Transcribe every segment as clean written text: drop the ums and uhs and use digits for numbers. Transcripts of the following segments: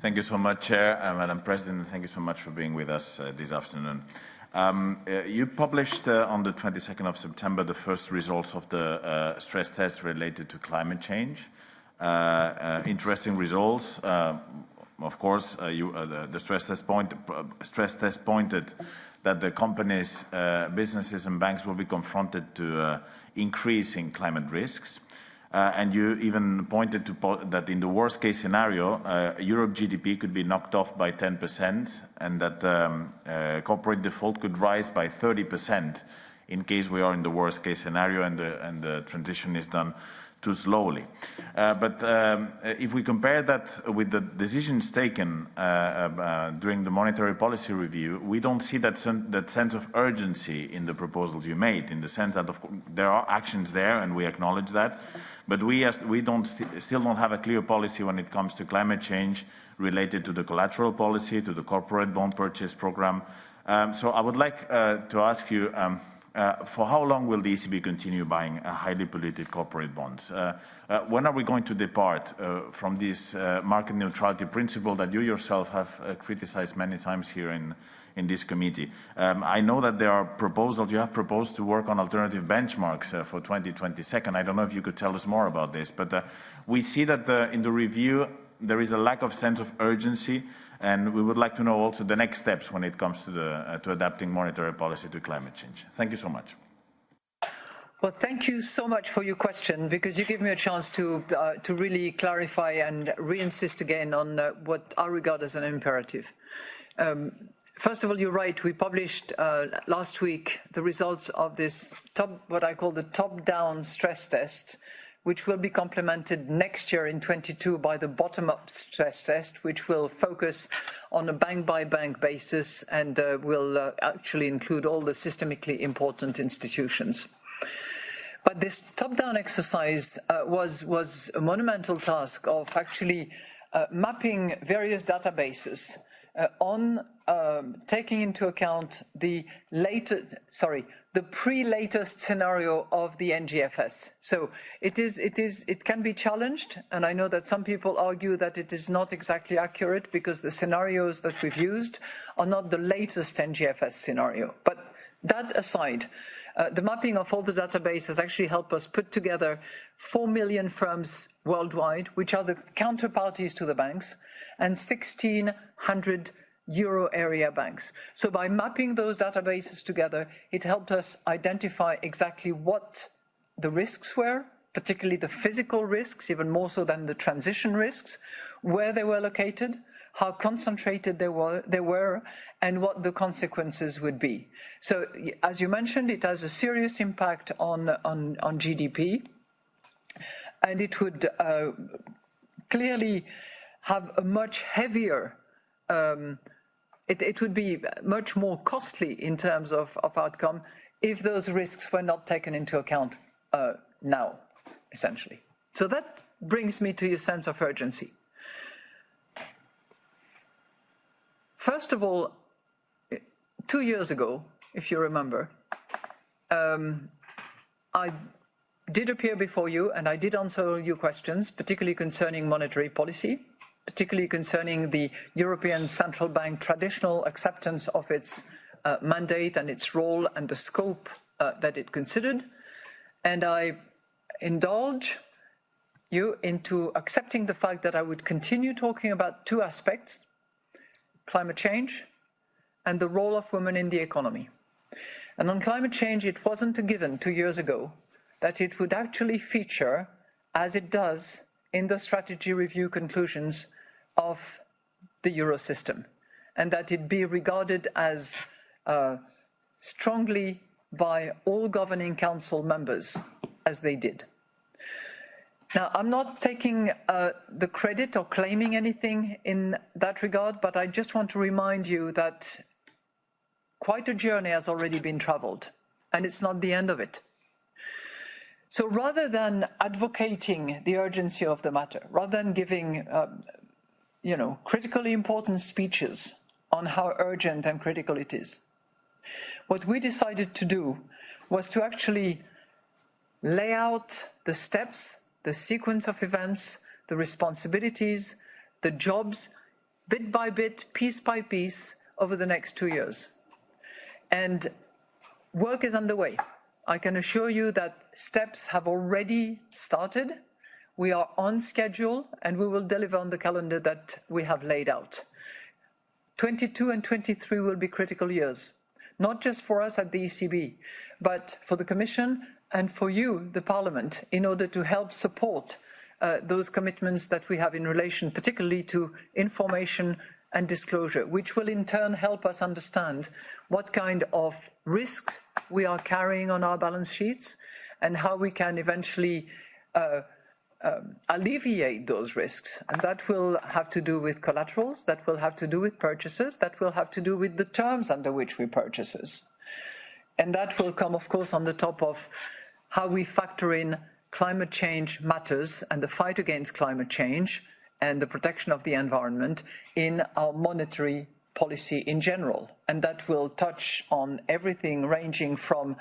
Thank you so much, Chair, Madam President, and thank you so much for being with us this afternoon. You published on the 22nd of September the first results of the stress test related to climate change. Interesting results. Of course, the stress test pointed that the companies, businesses and banks will be confronted to increasing climate risks. And you even pointed to that in the worst case scenario, Europe GDP could be knocked off by 10% and that corporate default could rise by 30% in case we are in the worst case scenario and the transition is done too slowly. But if we compare that with the decisions taken during the monetary policy review, we don't see that sense of urgency in the proposals you made, in the sense that there are actions there and we acknowledge that, but we still don't have a clear policy when it comes to climate change related to the collateral policy, to the corporate bond purchase program. So I would like to ask you, for how long will the ECB continue buying highly polluted corporate bonds? When are we going to depart from this market neutrality principle that you yourself have criticized many times here in this committee? I know that there are proposals, you have proposed to work on alternative benchmarks for 2022. I don't know if you could tell us more about this, but we see that in the review there is a lack of sense of urgency, and we would like to know also the next steps when it comes to adapting monetary policy to climate change. Thank you so much. Well, thank you so much for your question, because you give me a chance to really clarify and re-insist again on what I regard as an imperative. First of all, you're right. We published last week the results of this what I call the top-down stress test, which will be complemented next year in 2022 by the bottom-up stress test, which will focus on a bank-by-bank basis and will actually include all the systemically important institutions. But this top-down exercise was a monumental task of actually mapping various databases on taking into account the pre-latest scenario of the NGFS. So it can be challenged, and I know that some people argue that it is not exactly accurate because the scenarios that we've used are not the latest NGFS scenario. But that aside, the mapping of all the database has actually helped us put together 4 million firms worldwide, which are the counterparties to the banks, and 1,600 euro area banks. So by mapping those databases together, it helped us identify exactly what the risks were, particularly the physical risks, even more so than the transition risks, where they were located, how concentrated they were, and what the consequences would be. So, as you mentioned, it has a serious impact on GDP, and it would clearly have a much heavier, it would be much more costly in terms of outcome if those risks were not taken into account now, essentially. So that brings me to your sense of urgency. First of all, 2 years ago, if you remember, I did appear before you and I did answer your questions, particularly concerning monetary policy, particularly concerning the European Central Bank traditional acceptance of its mandate and its role and the scope that it considered. And I indulge you into accepting the fact that I would continue talking about two aspects: climate change and the role of women in the economy. And on climate change, it wasn't a given 2 years ago that it would actually feature, as it does, in the strategy review conclusions of the Eurosystem, and that it be regarded as strongly by all governing council members, as they did. Now, I'm not taking the credit or claiming anything in that regard, but I just want to remind you that quite a journey has already been traveled, and it's not the end of it. So rather than advocating the urgency of the matter, rather than giving, critically important speeches on how urgent and critical it is, what we decided to do was to actually lay out the steps, the sequence of events, the responsibilities, the jobs bit by bit, piece by piece, over the next 2 years. And work is underway. I can assure you that steps have already started. We are on schedule and we will deliver on the calendar that we have laid out. 22 and 23 will be critical years, not just for us at the ECB, but for the Commission and for you, the Parliament, in order to help support those commitments that we have in relation particularly to information and disclosure, which will in turn help us understand what kind of risk we are carrying on our balance sheets and how we can eventually alleviate those risks. And that will have to do with collaterals, that will have to do with purchases, that will have to do with the terms under which we purchases. And that will come, of course, on the top of how we factor in climate change matters and the fight against climate change and the protection of the environment in our monetary policy in general. And that will touch on everything ranging from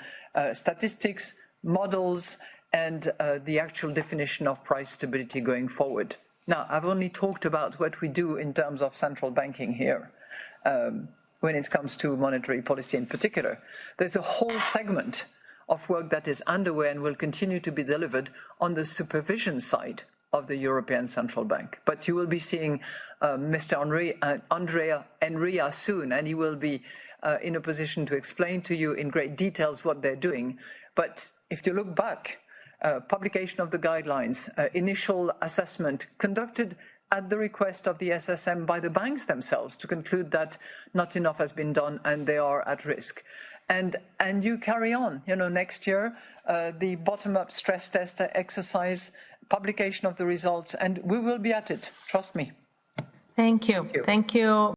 statistics, models, and the actual definition of price stability going forward. Now, I've only talked about what we do in terms of central banking here when it comes to monetary policy in particular. There's a whole segment of work that is underway and will continue to be delivered on the supervision side of the European Central Bank. But you will be seeing Mr. Andrea Enria soon, and he will be in a position to explain to you in great details what they're doing. But if you look back, publication of the guidelines, initial assessment conducted at the request of the SSM by the banks themselves to conclude that not enough has been done and they are at risk. And you carry on, next year, the bottom-up stress test exercise, publication of the results, and we will be at it, trust me. Thank you. Thank you.